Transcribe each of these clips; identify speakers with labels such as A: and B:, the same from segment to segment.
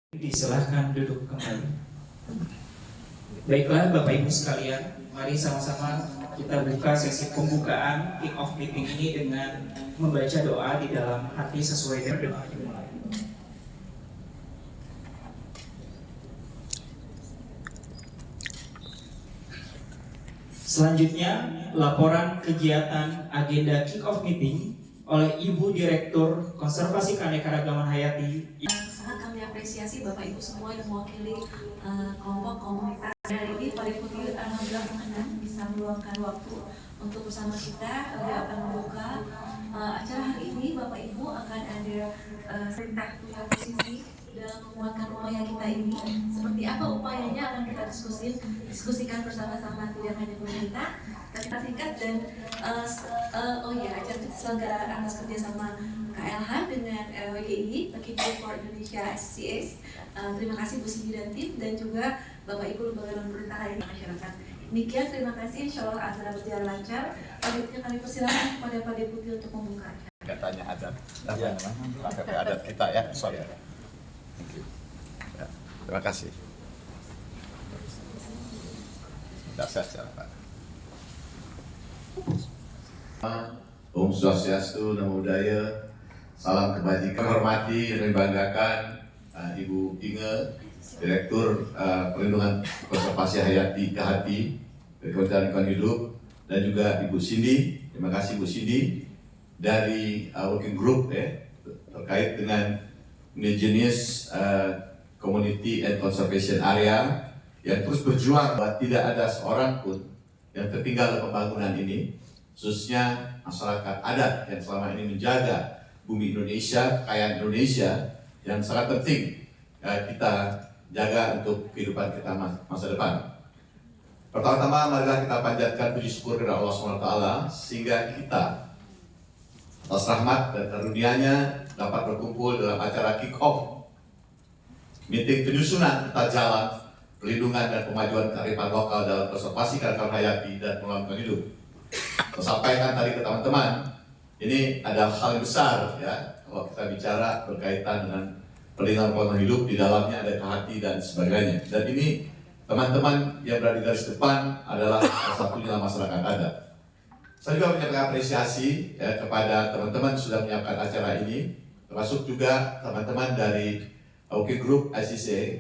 A: Disilahkan duduk kembali. Baiklah Bapak Ibu sekalian, mari sama-sama kita buka sesi pembukaan kick-off meeting ini dengan membaca doa di dalam hati sesuai dengan doa dimulai. Selanjutnya, laporan kegiatan agenda kick-off meeting oleh Ibu Direktur Konservasi Keanekaragaman Hayati.
B: Sangat kami apresiasi Bapak Ibu semua yang mewakili kelompok komunitas. Hari ini Pak Deputi alhamdulillah berkenan bisa meluangkan waktu untuk bersama kita. Beliau akan membuka acara hari ini. Bapak Ibu akan ada perintah punya posisi dalam menguatkan upaya kita ini. Seperti apa upayanya akan kita diskusikan bersama-sama, tidak hanya pemerintah, tapi kita singkat dan acara diselenggarakan atas kerjasama KLH dengan WGI, Working for Indonesia SCS. Terima kasih Bu Cindy dan tim, dan juga Bapak Ibu lembaga pemerintah lainnya masyarakat. Demikian, terima kasih. Insya Allah acara berjalan lancar. Selanjutnya kami persilakan kepada Pak Deputi untuk membuka.
C: Katanya adat, adat kita ya, sorry. Thank you. Ya, terima kasih. Sehat Pak.
D: Om Swastiastu, Namo Buddhaya, salam kebajikan. Hormati dan membanggakan Ibu Inge, Direktur Perlindungan Konservasi Hayati KHATI dari Kementerian Lingkungan Hidup, dan juga Ibu Cindy. Terima kasih Bu Cindy dari Working Group terkait dengan Indigenous Community and Conservation Area yang terus berjuang bahwa tidak ada seorang pun yang tertinggal dalam pembangunan ini, khususnya masyarakat adat yang selama ini menjaga bumi Indonesia, kekayaan Indonesia yang sangat penting kita jaga untuk kehidupan kita masa depan. Pertama-tama marilah kita panjatkan puji syukur kepada Allah SWT sehingga kita atas rahmat dan karunia-Nya dapat berkumpul dalam acara kick-off meeting penyusunan peta jalan perlindungan dan pemajuan kearifan lokal dalam konservasi keanekaragaman hayati dan pengelolaan hidup. Saya sampaikan tadi ke teman-teman, ini ada hal yang besar ya kalau kita bicara berkaitan dengan perlindungan pengelolaan hidup, di dalamnya ada KHATI dan sebagainya. Dan ini teman-teman yang berada di garis depan adalah salah satunya masyarakat adat. Saya juga menyampaikan apresiasi ya, kepada teman-teman yang sudah menyiapkan acara ini, termasuk juga teman-teman dari Working Group ICCA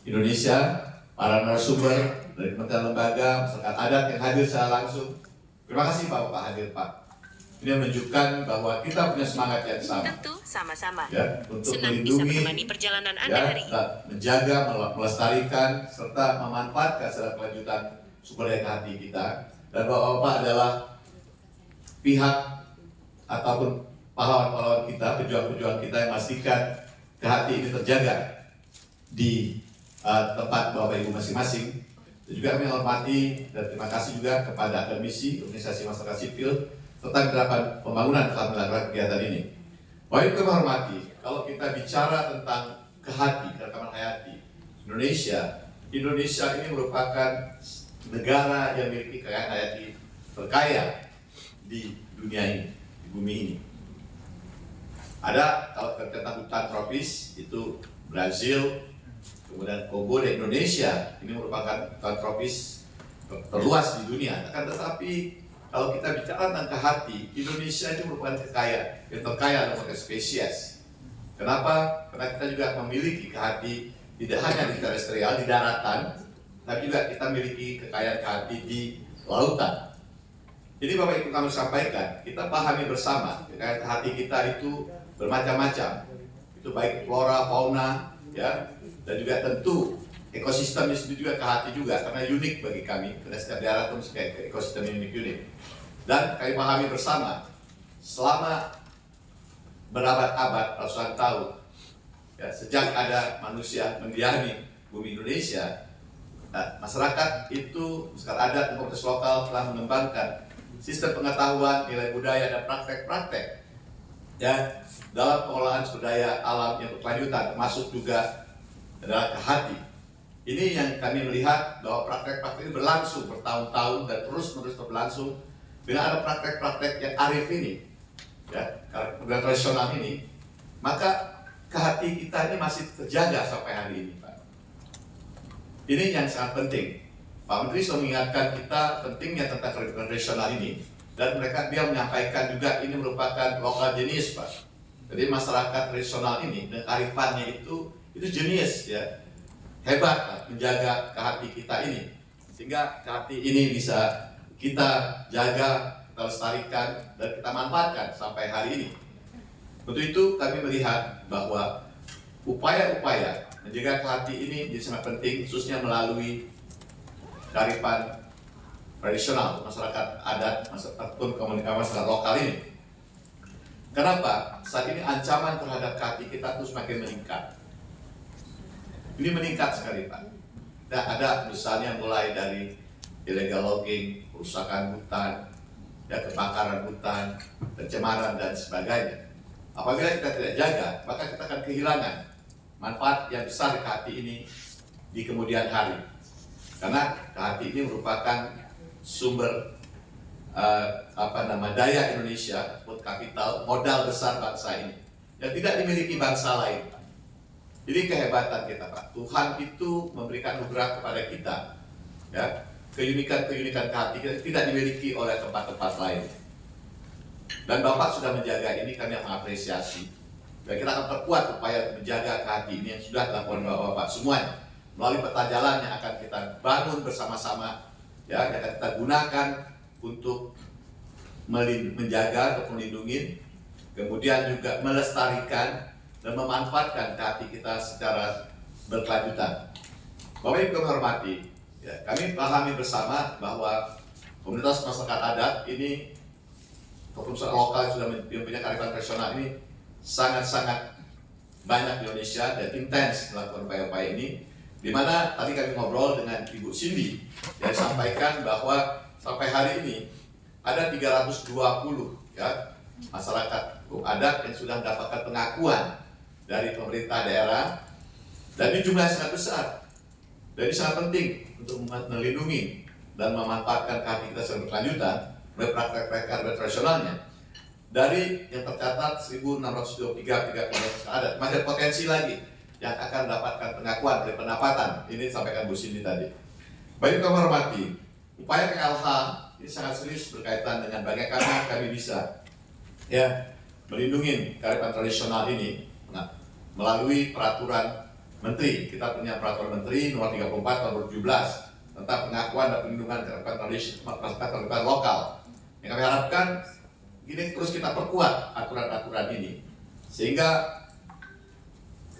D: Indonesia, para narasumber dari kementerian lembaga, masyarakat adat yang hadir secara langsung. Terima kasih Pak hadir Pak. Ini menunjukkan bahwa kita punya semangat yang sama.
E: Tentu sama-sama.
D: Ya, untuk
E: Senang bisa
D: melindungi,
E: menemani perjalanan Anda hari ini.
D: menjaga, melestarikan, serta memanfaatkan secara kelanjutan sumber daya hati kita. Dan Bapak-Bapak adalah pihak ataupun pahlawan-pahlawan kita, pejuang-pejuang kita yang memastikan KHATI ini terjaga di tempat Bapak Ibu masing-masing. Dan juga kami hormati dan terima kasih juga kepada akademisi, organisasi masyarakat sipil, serta penerapan pembangunan telah melakukan kegiatan ini. Bapak Ibu kami hormati, kalau kita bicara tentang KHATI, keanekaragaman hayati Indonesia ini merupakan negara yang memiliki kekayaan hayati terkaya di dunia ini, di bumi ini. Ada kalau tentang hutan tropis itu Brazil, kemudian Kongo dan Indonesia ini merupakan hutan tropis terluas di dunia. Akan tetapi kalau kita bicara tentang KHATI, Indonesia itu merupakan yang terkaya dalam konteks spesies. Kenapa? Karena kita juga memiliki KHATI tidak hanya di terestrial, di daratan, tapi juga kita memiliki kekayaan KHATI di lautan. Jadi Bapak Ibu kami sampaikan, kita pahami bersama kekayaan KHATI kita itu bermacam-macam. Itu baik flora, fauna, ya, dan juga tentu ekosistemnya sendiri juga KHATI juga, karena unik bagi kami, karena setiap daerah pun sebagai ekosistem yang unik-unik. Dan kami pahami bersama, selama berabad-abad, ratusan tahun, ya, sejak ada manusia mendiami bumi Indonesia, masyarakat itu, masyarakat adat dan komunitas lokal telah mengembangkan sistem pengetahuan, nilai budaya, dan praktek-praktek ya, dalam pengelolaan sumber daya alam yang berkelanjutan, termasuk juga adalah KHATI. Ini yang kami melihat bahwa praktek-praktek ini berlangsung bertahun-tahun dan terus-menerus berlangsung. Bila ada praktek-praktek yang arif ini, ya, tradisional ini, maka hati kita ini masih terjaga sampai hari ini, Pak. Ini yang sangat penting. Pak Menteri sudah mengingatkan kita pentingnya tentang kearifan tradisional ini, dan dia menyampaikan juga ini merupakan lokal jenis, Pak. Jadi masyarakat tradisional ini dan kearifannya itu jenius ya, hebat Pak, menjaga hati kita ini, sehingga hati ini bisa kita jaga, kita lestarikan, dan kita manfaatkan sampai hari ini. Untuk itu kami melihat bahwa upaya-upaya menjaga hati ini jadi sangat penting, khususnya melalui kearifan tradisional masyarakat adat ataupun komunitas masyarakat lokal ini. Kenapa? Saat ini ancaman terhadap hati kita itu semakin meningkat. Ini meningkat sekali, Pak. Dan ada misalnya mulai dari illegal logging, kerusakan hutan, ya, kebakaran hutan, pencemaran dan sebagainya. Apabila kita tidak jaga, maka kita akan kehilangan manfaat yang besar ke hati ini di kemudian hari. Karena hati ini merupakan sumber daya Indonesia, kapital, modal besar bangsa ini yang tidak dimiliki bangsa lain. Jadi kehebatan kita, Pak. Tuhan itu memberikan anugerah kepada kita, ya, keunikan hati kita tidak dimiliki oleh tempat-tempat lain. Dan Bapak sudah menjaga ini, kami mengapresiasi. Dan kita akan perkuat upaya menjaga hati ini yang sudah dilakukan Bapak semuanya melalui peta jalan yang akan kita bangun bersama-sama, ya, yang akan kita gunakan untuk menjaga atau melindungi, kemudian juga melestarikan dan memanfaatkan hati kita secara berkelanjutan. Bapak Ibu kami hormati, ya, kami pahami bersama bahwa komunitas masyarakat adat ini, komunitas lokal yang sudah punya kearifan tradisional ini sangat-sangat banyak di Indonesia dan intens melakukan upaya-upaya ini. Di mana tadi kami ngobrol dengan Ibu Cindy yang sampaikan bahwa sampai hari ini ada 320 ya masyarakat adat yang sudah mendapatkan pengakuan dari pemerintah daerah, dan ini jumlahnya sangat besar. Dan ini sangat penting untuk melindungi dan memanfaatkan hati kita secara berkelanjutan oleh praktek-praktek tradisionalnya. Dari yang tercatat 1.623 komunitas adat, masih ada potensi lagi yang akan mendapatkan pengakuan dari pendapatan. Ini disampaikan Bu Cindy tadi. Baik kami hormati, upaya KLH ini sangat serius berkaitan dengan bagaimana kami bisa ya melindungi kearifan tradisional ini melalui peraturan menteri. Kita punya peraturan menteri nomor 34 tahun 2017 tentang pengakuan dan perlindungan kearifan tradisional masyarakat lokal. Yang kami harapkan ini terus kita perkuat aturan-aturan ini sehingga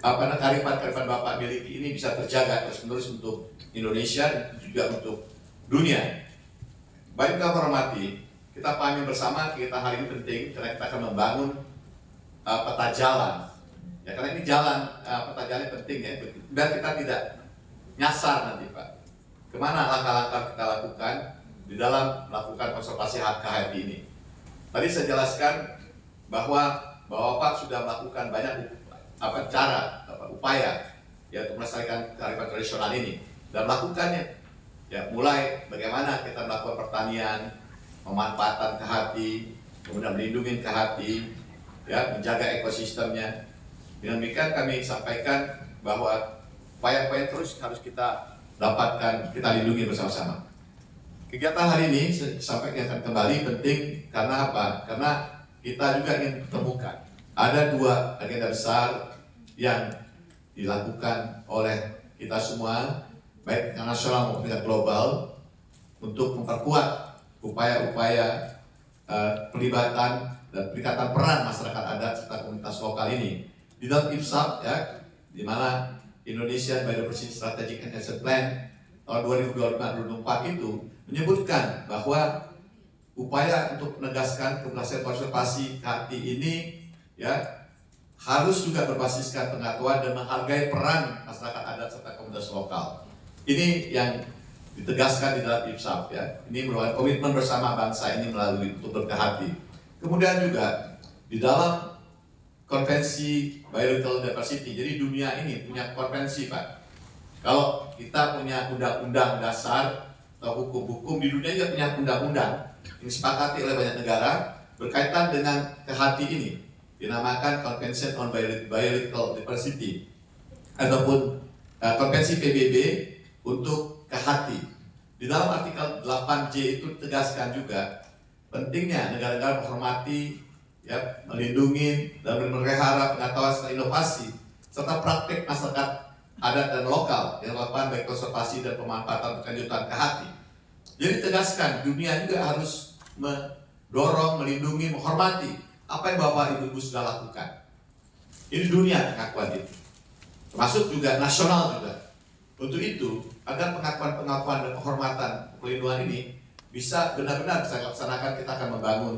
D: kearifan Bapak miliki ini bisa terjaga terus-menerus untuk Indonesia dan juga untuk dunia. Baik kita hormati, kita pahami bersama kita hari ini penting karena kita akan membangun peta jalan. Ya, karena ini jalan peta jalan penting ya, biar kita tidak nyasar nanti Pak. Kemana langkah-langkah kita lakukan di dalam melakukan konservasi hak ini. Tadi saya jelaskan bahwa Bapak sudah melakukan banyak upaya ya untuk melestarikan kearifan tradisional ini dan melakukannya. Ya, mulai bagaimana kita melakukan pertanian, memanfaatkan hati, kemudian melindungi hati, ya, menjaga ekosistemnya. Dengan demikian kami sampaikan bahwa upaya-upaya terus harus kita dapatkan, kita lindungi bersama-sama. Kegiatan hari ini sampaikan kembali penting karena apa? Karena kita juga ingin temukan ada dua agenda besar yang dilakukan oleh kita semua, baik nasional maupun global, untuk memperkuat upaya-upaya pelibatan dan peningkatan peran masyarakat adat serta komunitas lokal ini. Di dalam IPSAP, ya, di mana Indonesia Biodiversity Strategic and Action Plan tahun 2025-2024 itu menyebutkan bahwa upaya untuk menegaskan keberhasilan konservasi hati ini ya harus juga berbasiskan pengetahuan dan menghargai peran masyarakat adat serta komunitas lokal. Ini yang ditegaskan di dalam IPSAP ya. Ini merupakan komitmen bersama bangsa ini melalui untuk berkehati. Kemudian juga di dalam konvensi Biological Diversity, jadi dunia ini punya konvensi Pak. Kalau kita punya undang-undang dasar atau hukum-hukum, di dunia juga punya undang-undang yang disepakati oleh banyak negara berkaitan dengan kehati ini. dinamakan Convention on Biological Diversity ataupun Konvensi PBB untuk ke hati. Di dalam artikel 8J itu tegaskan juga pentingnya negara-negara menghormati, ya, melindungi dan memelihara pengetahuan serta inovasi serta praktik masyarakat adat dan lokal yang dilakukan baik konservasi dan pemanfaatan berkelanjutan ke hati. Jadi tegaskan dunia juga harus mendorong, melindungi, menghormati apa yang Bapak Ibu sudah lakukan. Ini dunia pengakuan itu, termasuk juga nasional juga. Untuk itu, agar pengakuan-pengakuan dan penghormatan pelindungan ini bisa benar-benar bisa dilaksanakan, kita akan membangun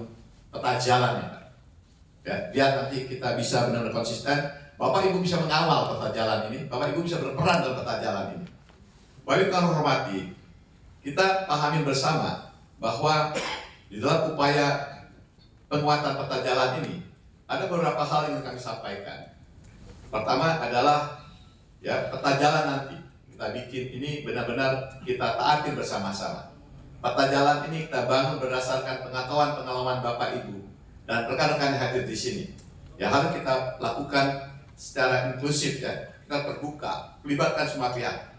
D: peta jalan, ya, biar nanti kita bisa benar-benar konsisten. Bapak Ibu bisa mengawal peta jalan ini, Bapak Ibu bisa berperan dalam peta jalan ini. Bapak Ibu kami hormati, kita pahami bersama bahwa di dalam upaya penguatan peta jalan ini ada beberapa hal yang kami sampaikan. Pertama adalah, ya, peta jalan nanti kita bikin ini benar-benar kita taati bersama-sama. Peta jalan ini kita bangun berdasarkan pengetahuan-pengalaman Bapak Ibu dan rekan-rekan yang hadir di sini. Ya, harus kita lakukan secara inklusif, ya. Kita terbuka, melibatkan semua pihak.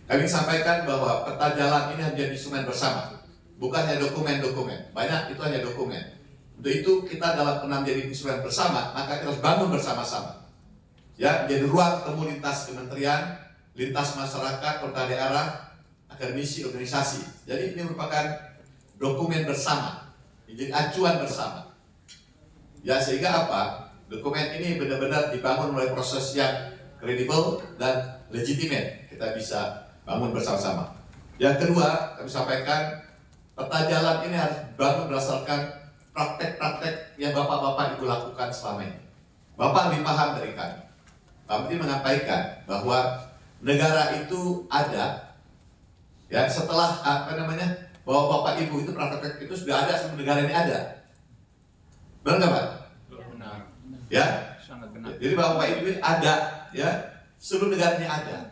D: Kami sampaikan bahwa peta jalan ini menjadi instrumen bersama, bukan hanya dokumen-dokumen. Banyak itu hanya dokumen. Untuk itu kita dalam menjadi instrumen bersama, maka kita harus bangun bersama-sama. Ya, menjadi ruang temu lintas kementerian, lintas masyarakat, kota daerah, akademisi, organisasi. Jadi ini merupakan dokumen bersama, jadi acuan bersama. Ya, sehingga apa? Dokumen ini benar-benar dibangun oleh proses yang kredibel dan legitimate. Kita bisa bangun bersama-sama. Yang kedua, kami sampaikan peta jalan ini harus dibangun berdasarkan praktek-praktek yang Bapak-Bapak Ibu lakukan selama ini. Bapak lebih paham dari kami. Kami menyampaikan bahwa negara itu ada, ya, setelah bahwa Bapak Ibu itu praktek itu sudah ada sebelum negara ini ada. Benar nggak, Pak?
F: Benar.
D: Ya.
F: Sangat benar.
D: Jadi Bapak Ibu ini ada, ya, sebelum negara ini ada.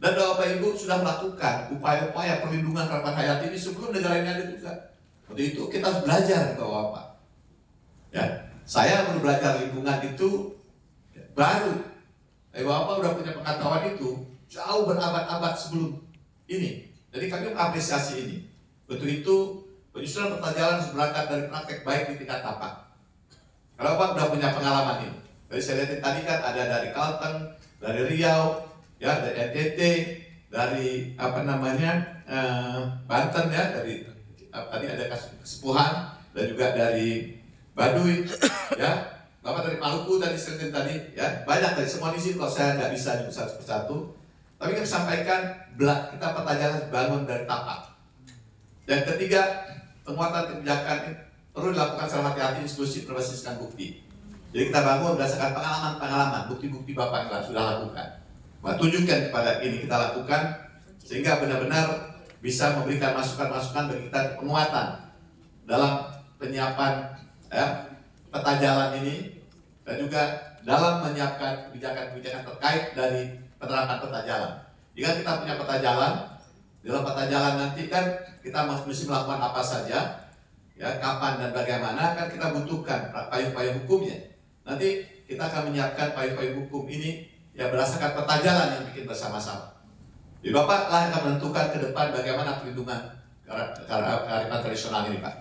D: Dan Bapak Ibu sudah melakukan upaya-upaya perlindungan harapan hayati ini sebelum negara ini ada juga. Untuk itu kita harus belajar bahwa Bapak. Ya, saya baru belajar lingkungan itu baru. Bapak udah punya pengetahuan itu jauh berabad-abad sebelum ini. Jadi kami mengapresiasi ini. Untuk itu penyusunan peta jalan harus berangkat dari praktek baik di tingkat tapak. Kalau Bapak udah punya pengalaman ini. Jadi saya lihat tadi kan ada dari Kalteng, dari Riau, ya, dari NTT, dari Banten, ya, dari tadi ada Kesepuhan, dan juga dari Baduy, ya. Bapak dari Maluku tadi Senin tadi, ya, banyak dari semua di sini. Kalau saya nggak bisa nyebut satu persatu, tapi kami sampaikan kita peta jalan bangun dari tapak. Yang ketiga, penguatan kebijakan perlu dilakukan secara hati-hati, diskusi berbasiskan bukti. Jadi kita bangun berdasarkan pengalaman-pengalaman, bukti-bukti Bapak yang sudah lakukan. Tunjukkan kepada ini kita lakukan sehingga benar-benar bisa memberikan masukan-masukan bagi kita penguatan dalam penyiapan, ya, peta jalan ini, dan juga dalam menyiapkan kebijakan-kebijakan terkait dari penerapan peta jalan. Jika kita punya peta jalan, dalam peta jalan nanti kan kita mesti melakukan apa saja, ya, kapan dan bagaimana, kan kita butuhkan payung-payung hukumnya. Nanti kita akan menyiapkan payung-payung hukum ini ya berdasarkan peta jalan yang bikin bersama-sama. Jadi Bapak lah akan menentukan ke depan bagaimana perlindungan kearifan tradisional ini, Pak,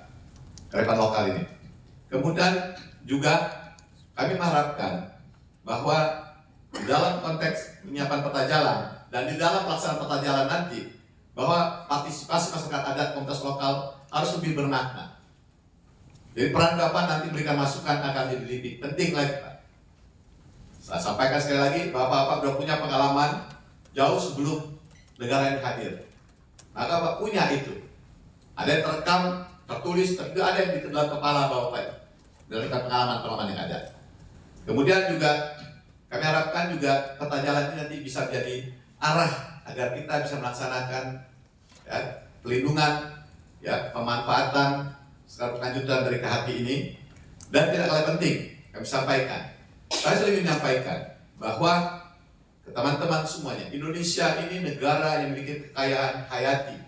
D: kearifan lokal ini. Kemudian juga kami mengharapkan bahwa di dalam konteks penyiapan peta jalan dan di dalam pelaksanaan peta jalan nanti, bahwa partisipasi masyarakat adat komunitas lokal harus lebih bermakna. Jadi peran Bapak nanti berikan masukan akan jadi lebih penting lagi, Pak. Saya sampaikan sekali lagi, Bapak sudah punya pengalaman jauh sebelum negara yang hadir. Maka Bapak punya itu. Ada yang terekam, tertulis, tapi juga ada yang di dalam kepala Bapak dari pengalaman-pengalaman yang ada. Kemudian juga kami harapkan juga peta jalan ini nanti bisa menjadi arah agar kita bisa melaksanakan, ya, pelindungan, ya, pemanfaatan secara berkelanjutan dari KHT ini. Dan tidak kalah penting kami sampaikan, saya sering menyampaikan bahwa ke teman-teman semuanya, Indonesia ini negara yang memiliki kekayaan hayati,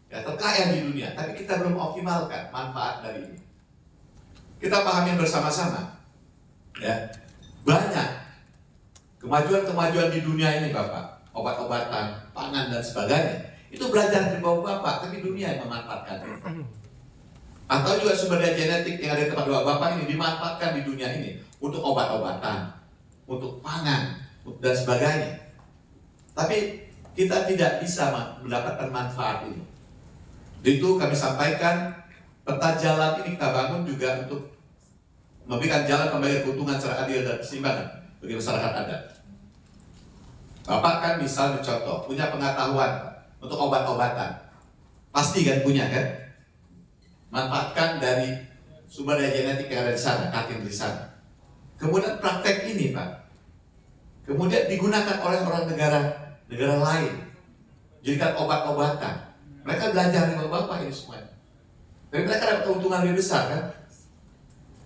D: ya, terkaya di dunia, tapi kita belum optimalkan manfaat dari ini. Kita pahami bersama-sama Ya, banyak kemajuan-kemajuan di dunia ini Bapak, obat-obatan, pangan dan sebagainya. Itu belajar dari Bapak, tapi dunia yang memanfaatkan itu. Atau juga sumber daya genetik yang ada di tempat Bapak ini dimanfaatkan di dunia ini untuk obat-obatan, untuk pangan, dan sebagainya. Tapi kita tidak bisa mendapatkan manfaat ini. Itu kami sampaikan, peta jalan ini kita bangun juga untuk memberikan jalan pembagian keuntungan secara adil dan keseimbangan bagi masyarakat adat. Bapak kan misalnya contoh, punya pengetahuan untuk obat-obatan. Pasti kan punya kan? Manfaatkan dari sumber daya genetik yang ada di sana, katin di sana. Kemudian praktek ini Pak, kemudian digunakan oleh orang negara lain, jadikan obat-obatan. Mereka belajar dari Bapak ini semuanya. Tapi mereka dapat keuntungan lebih besar kan?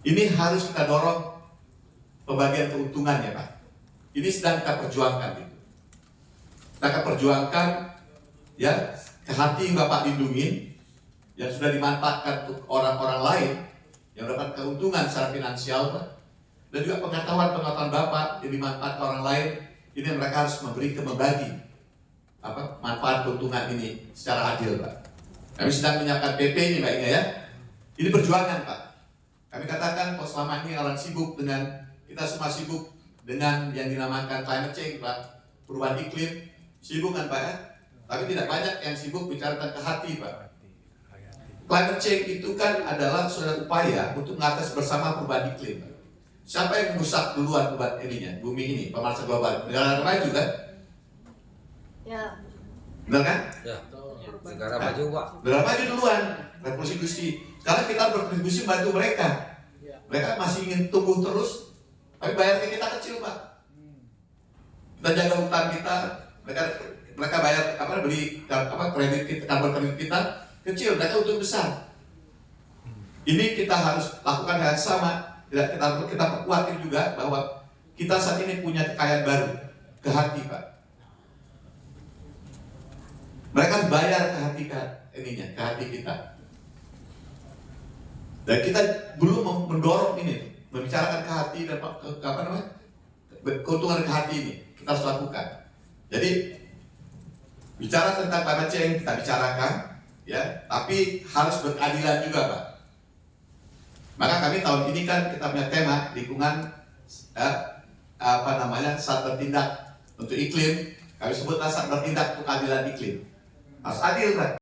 D: Ini harus kita dorong pembagian keuntungannya Pak. Ini sedang kita perjuangkan gitu. Kita akan perjuangkan ya ke hati Bapak lindungi yang sudah dimanfaatkan untuk orang-orang lain yang mendapat keuntungan secara finansial Pak. Dan juga pengetahuan Bapak yang dimanfaatkan orang lain, ini mereka harus membagi manfaat keuntungan ini secara adil Pak. Kami sedang menyiapkan PP ini Mbak Inga ya. Ini perjuangan Pak. Kami katakan kalau selama ini orang sibuk dengan, kita semua sibuk dengan yang dinamakan climate change Pak, perubahan iklim, sibuk kan Pak ya? Tapi tidak banyak yang sibuk bicara tentang ke hati Pak. Climate change itu kan adalah suatu upaya untuk mengatasi bersama perubahan iklim Pak. Siapa yang merusak duluan perubahan ininya, bumi ini, pemanasan global? Negara maju kan?
B: Ya.
D: Benar kan?
F: Ya, negara maju Pak.
D: Negara maju duluan, revolusi industri. Sekarang kita berkontribusi membantu mereka. Mereka masih ingin tumbuh terus, tapi bayarnya kita kecil Pak. Kita jaga hutan kita, mereka bayar beli kredit kita, kartu kredit kita kecil, mereka untung besar. Ini kita harus lakukan hal yang sama. Kita perkuat ini juga bahwa kita saat ini punya kekayaan baru, ke hati Pak. Mereka bayar ke hati kita. Dan kita belum mendorong ini, membicarakan ke hati dan keuntungan ke hati ini kita harus lakukan. Jadi bicara tentang climate change kita bicarakan, ya, tapi harus berkeadilan juga Pak. Maka kami tahun ini kan kita punya tema lingkungan saat bertindak untuk iklim. Kami sebutlah saat bertindak untuk keadilan iklim. Harus adil Pak.